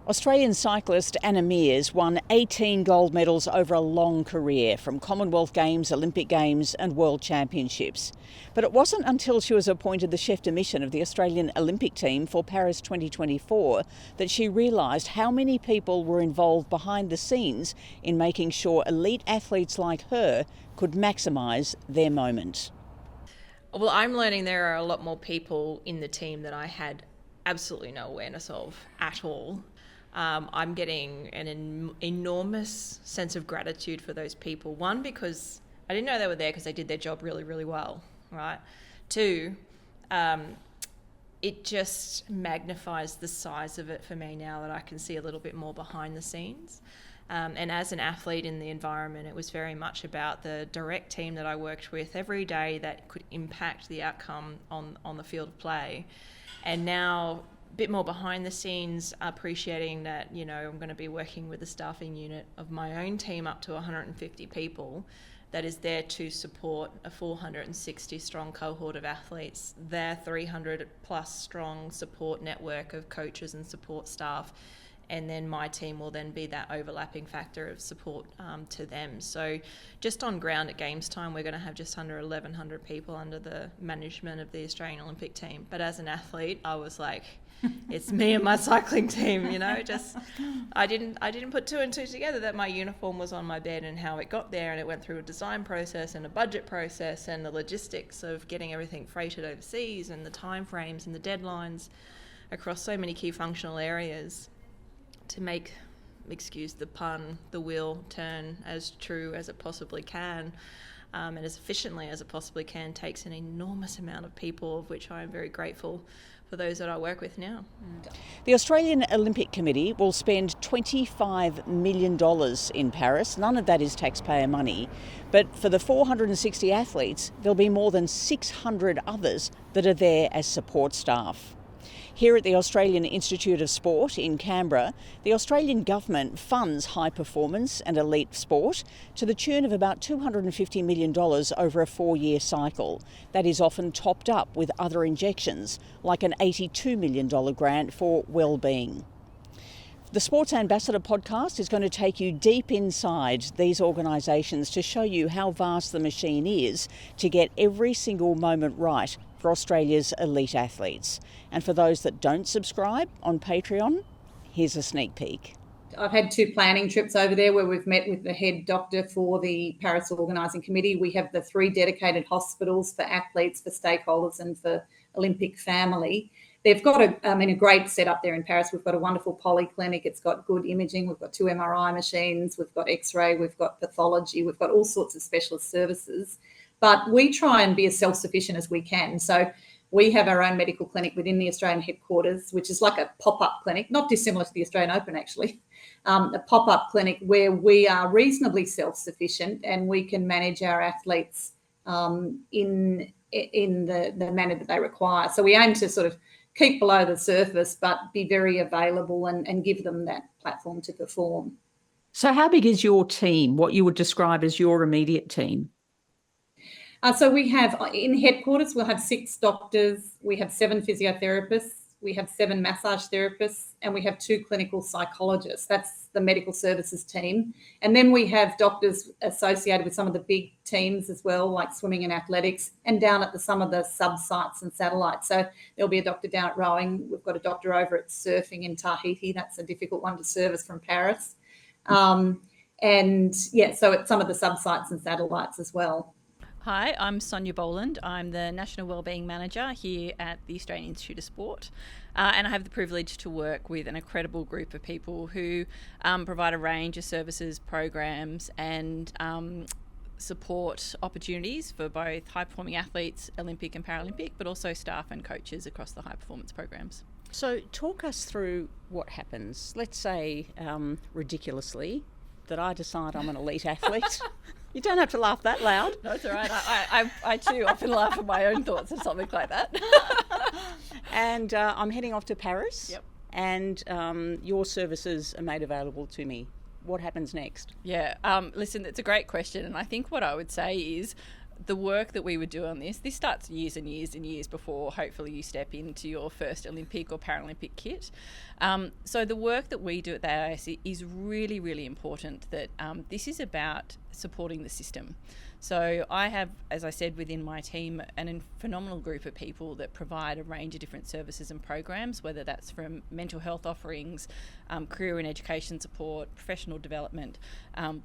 Australian cyclist Meares won 18 gold medals over a long career from Commonwealth Games, Olympic Games and World Championships. But it wasn't until she was appointed the chef de mission of the Australian Olympic team for Paris 2024 that she realised how many people were involved behind the scenes in making sure elite athletes like her could maximise their moment. Well, I'm learning there are a lot more people in the team that I had absolutely no awareness of at all. I'm getting an enormous sense of gratitude for those people. One, because I didn't know they were there because they did their job really, really well, right? Two, it just magnifies the size of it for me now that I can see a little bit more behind the scenes. And as an athlete in the environment, it was very much about the direct team that I worked with every day that could impact the outcome on the field of play. And now a bit more behind the scenes, appreciating that, you know, I'm going to be working with a staffing unit of my own team up to 150 people that is there to support a 460 strong cohort of athletes, their 300 plus strong support network of coaches and support staff. And then my team will then be that overlapping factor of support to them. So just on ground at games time, we're going to have just under 1,100 people under the management of the Australian Olympic team. But as an athlete, I was like, it's me and my cycling team, you know, just I didn't put two and two together that my uniform was on my bed and how it got there, and it went through a design process and a budget process and the logistics of getting everything freighted overseas and the time frames and the deadlines across so many key functional areas to make, excuse the pun, the wheel turn as true as it possibly can and as efficiently as it possibly can takes an enormous amount of people, of which I am very grateful for those that I work with now. The Australian Olympic Committee will spend $25 million in Paris. None of that is taxpayer money. But for the 460 athletes, there'll be more than 600 others that are there as support staff. Here at the Australian Institute of Sport in Canberra, the Australian government funds high performance and elite sport to the tune of about $250 million over a 4-year cycle. That is often topped up with other injections, like an $82 million grant for Wellbeing. The Sports Ambassador podcast is going to take you deep inside these organisations to show you how vast the machine is to get every single moment right for Australia's elite athletes. And for those that don't subscribe on Patreon, here's a sneak peek. I've had 2 planning trips over there where we've met with the head doctor for the Paris Organising Committee. We have the 3 dedicated hospitals for athletes, for stakeholders and for Olympic family. They've got a great setup there in Paris. We've got a wonderful polyclinic. It's got good imaging. We've got 2 MRI machines. We've got X-ray. We've got pathology. We've got all sorts of specialist services. But we try and be as self-sufficient as we can. So we have our own medical clinic within the Australian headquarters, which is like a pop-up clinic, not dissimilar to the Australian Open, actually, a pop-up clinic where we are reasonably self-sufficient and we can manage our athletes in the manner that they require. So we aim to sort of keep below the surface, but be very available and give them that platform to perform. So how big is your team, what you would describe as your immediate team? So we have, in headquarters, we'll have 6 doctors, we have 7 physiotherapists, we have 7 massage therapists, and we have 2 clinical psychologists. That's the medical services team. And then we have doctors associated with some of the big teams as well, like swimming and athletics, and down at some of the sub-sites and satellites. So there'll be a doctor down at rowing. We've got a doctor over at surfing in Tahiti. That's a difficult one to service from Paris. So at some of the sub-sites and satellites as well. Hi, I'm Sonia Boland. I'm the National Wellbeing Manager here at the Australian Institute of Sport, and I have the privilege to work with an incredible group of people who provide a range of services, programs and support opportunities for both high-performing athletes, Olympic and Paralympic, but also staff and coaches across the high-performance programs. So talk us through what happens. Let's say, ridiculously, that I decide I'm an elite athlete. You don't have to laugh that loud. No, it's all right. I too often laugh at my own thoughts of something like that. And I'm heading off to Paris. Yep. And your services are made available to me. What happens next? Yeah. Listen, it's a great question. And I think what I would say is the work that we would do on this starts years and years and years before hopefully you step into your first Olympic or Paralympic kit. So the work that we do at the AIS is really, really important, that this is about supporting the system. So I have, as I said, within my team a phenomenal group of people that provide a range of different services and programs, whether that's from mental health offerings, career and education support, professional development,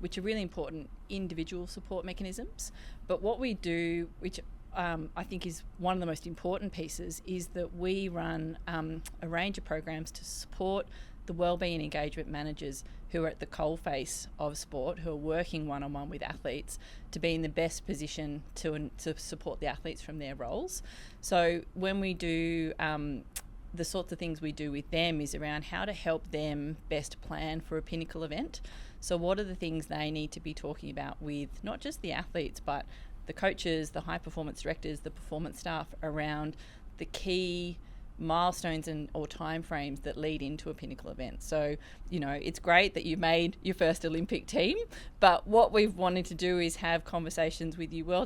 which are really important individual support mechanisms. But what we do, which I think is one of the most important pieces, is that we run a range of programs to support the wellbeing engagement managers who are at the coalface of sport, who are working one-on-one with athletes to be in the best position to support the athletes from their roles. So when we do the sorts of things we do with them is around how to help them best plan for a pinnacle event. So what are the things they need to be talking about with not just the athletes, but the coaches, the high performance directors, the performance staff, around the key milestones or timeframes that lead into a pinnacle event. So, it's great that you made your first Olympic team, but what we've wanted to do is have conversations with you well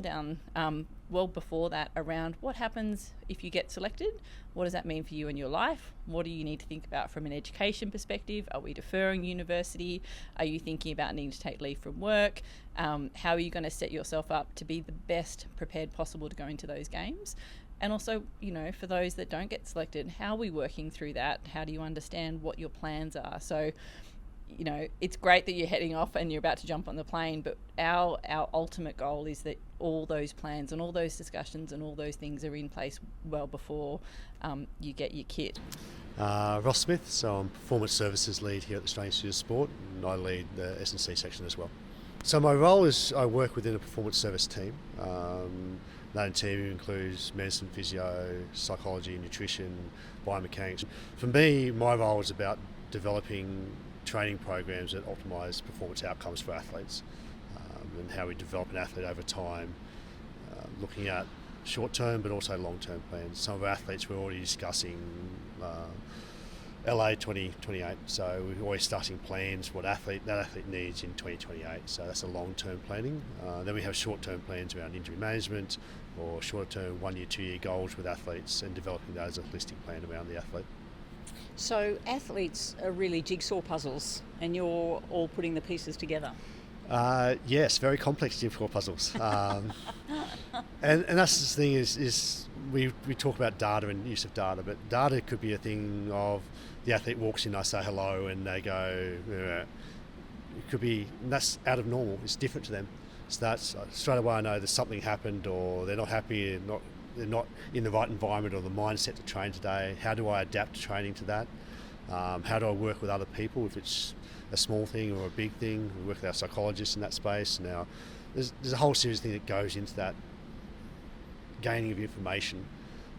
before that around what happens if you get selected. What does that mean for you in your life? What do you need to think about from an education perspective? Are we deferring university? Are you thinking about needing to take leave from work? How are you going to set yourself up to be the best prepared possible to go into those games? And also, for those that don't get selected, how are we working through that? How do you understand what your plans are? So, it's great that you're heading off and you're about to jump on the plane, but our ultimate goal is that all those plans and all those discussions and all those things are in place well before you get your kit. Ross Smith, so I'm Performance Services Lead here at the Australian Institute of Sport, and I lead the S&C section as well. So my role is I work within a performance service team. That team includes medicine, physio, psychology, nutrition, biomechanics. For me, my role is about developing training programs that optimise performance outcomes for athletes, and how we develop an athlete over time, looking at short-term but also long-term plans. Some of our athletes we're already discussing LA 2028, so we're always starting plans what that athlete needs in 2028, so that's a long-term planning. Then we have short-term plans around injury management or short-term 1 year, 2 year goals with athletes, and developing that as a holistic plan around the athlete. So athletes are really jigsaw puzzles and you're all putting the pieces together. Yes, very complex jigsaw puzzles. And that's the thing is we talk about data and use of data, but data could be a thing of the athlete walks in, I say hello, and they go, it could be, and that's out of normal, it's different to them. So that's straight away I know there's something happened, or they're not happy, they're not in the right environment or the mindset to train today. How do I adapt training to that? How do I work with other people if it's a small thing or a big thing? We work with our psychologists in that space. Now, there's a whole series of things that goes into that gaining of information,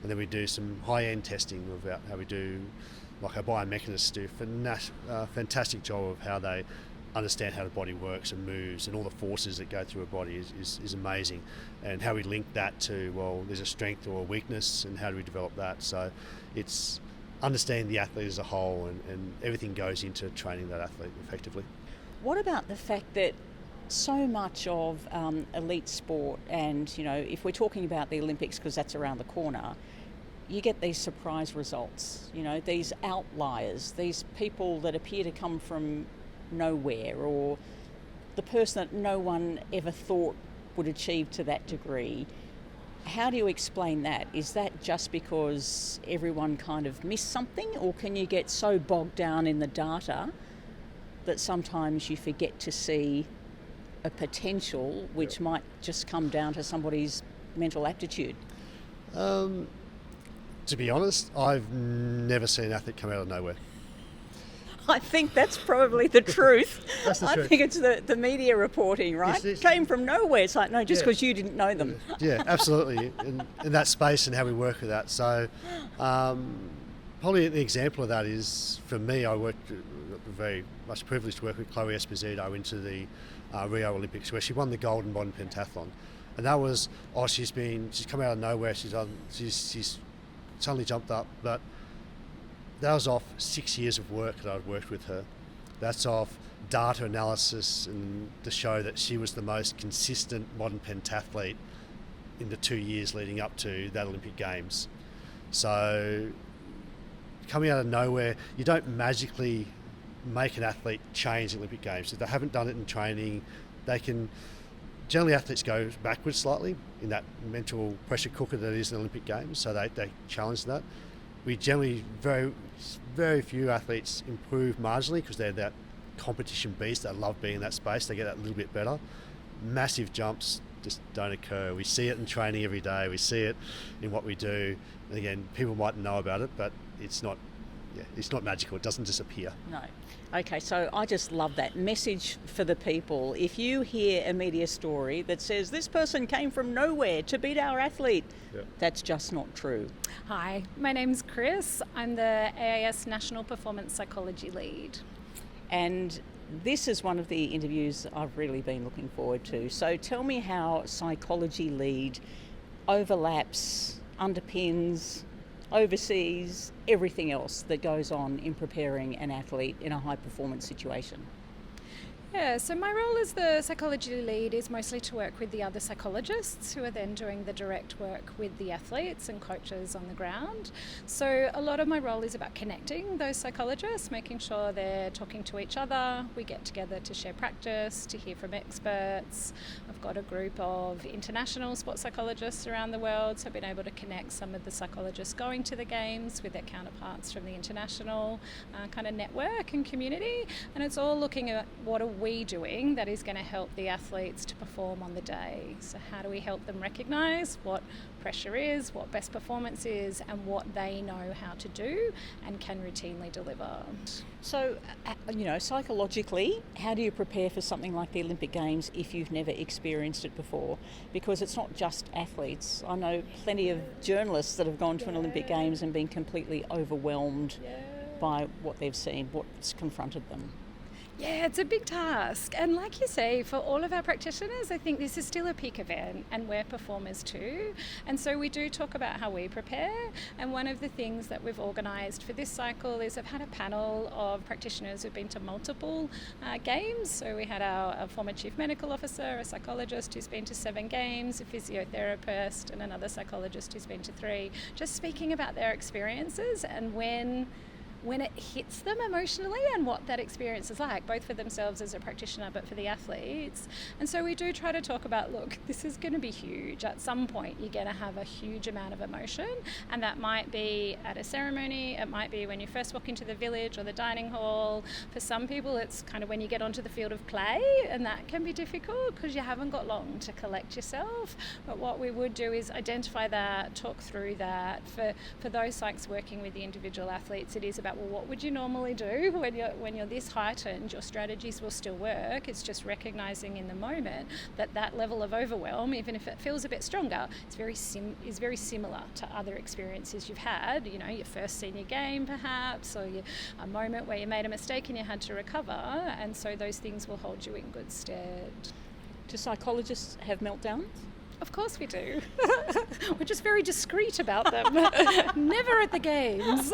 and then we do some high-end testing about how we do, like our biomechanists do a fantastic job of how they understand how the body works and moves, and all the forces that go through a body is amazing, and how we link that to, well, there's a strength or a weakness, and how do we develop that. So it's understanding the athlete as a whole, and everything goes into training that athlete effectively. What about the fact that so much of elite sport, and if we're talking about the Olympics because that's around the corner, you get these surprise results, these outliers, these people that appear to come from nowhere, or the person that no one ever thought would achieve to that degree. How do you explain that? Is that just because everyone kind of missed something, or can you get so bogged down in the data that sometimes you forget to see a potential which might just come down to somebody's mental aptitude? To be honest, I've never seen an athlete come out of nowhere. I think that's probably the truth. That's the truth. I think it's the media reporting, right? Came from nowhere. It's like, no, just because you didn't know them. Yeah, absolutely. in that space and how we work with that. So probably an example of that is, for me, I worked very much privileged to work with Chloe Esposito into the Rio Olympics, where she won the gold in modern pentathlon. And that was, she's come out of nowhere, she's suddenly jumped up, but that was off 6 years of work that I'd worked with her. That's off data analysis and to show that she was the most consistent modern pentathlete in the 2 years leading up to that Olympic Games. So coming out of nowhere, you don't magically make an athlete change the Olympic Games. If they haven't done it in training, generally athletes go backwards slightly in that mental pressure cooker that is an Olympic Games, so they challenge that. We generally, very few athletes improve marginally because they're that competition beast that love being in that space. They get that little bit better. Massive jumps just don't occur. We see it in training every day. We see it in what we do. And again, people might know about it, but it's not magical. It doesn't disappear. No. Okay, so I just love that message for the people. If you hear a media story that says this person came from nowhere to beat our athlete, that's just not true. Hi, my name's Chris. I'm the AAS National Performance Psychology Lead. And this is one of the interviews I've really been looking forward to. So tell me how Psychology Lead overlaps, underpins, oversees everything else that goes on in preparing an athlete in a high performance situation. Yeah, so my role as the psychology lead is mostly to work with the other psychologists who are then doing the direct work with the athletes and coaches on the ground. So a lot of my role is about connecting those psychologists, making sure they're talking to each other. We get together to share practice, to hear from experts. I've got a group of international sports psychologists around the world, so I've been able to connect some of the psychologists going to the games with their counterparts from the international kind of network and community. And it's all looking at what are we doing that is going to help the athletes to perform on the day. So how do we help them recognise what pressure is, what best performance is, and what they know how to do and can routinely deliver. So, psychologically, how do you prepare for something like the Olympic Games if you've never experienced it before? Because it's not just athletes. I know plenty of journalists that have gone to an Olympic Games and been completely overwhelmed by what they've seen, what's confronted them. Yeah, it's a big task. And like you say, for all of our practitioners, I think this is still a peak event and we're performers too. And so we do talk about how we prepare. And one of the things that we've organised for this cycle is I've had a panel of practitioners who've been to multiple games. So we had our former chief medical officer, a psychologist who's been to 7 games, a physiotherapist and another psychologist who's been to 3, just speaking about their experiences and when it hits them emotionally and what that experience is like, both for themselves as a practitioner but for the athletes. And so we do try to talk about, look, this is going to be huge. At some point you're going to have a huge amount of emotion, and that might be at a ceremony, it might be when you first walk into the village or the dining hall. For some people it's kind of when you get onto the field of play, and that can be difficult because you haven't got long to collect yourself. But what we would do is identify that, talk through that. For those psychs working with the individual athletes, it is about, well, what would you normally do when you're this heightened? Your strategies will still work. It's just recognizing in the moment that level of overwhelm, even if it feels a bit stronger, is very similar to other experiences you've had. You know, your first senior game perhaps, or a moment where you made a mistake and you had to recover. And so those things will hold you in good stead. Do psychologists have meltdowns? Of course we do. We're just very discreet about them. Never at the games.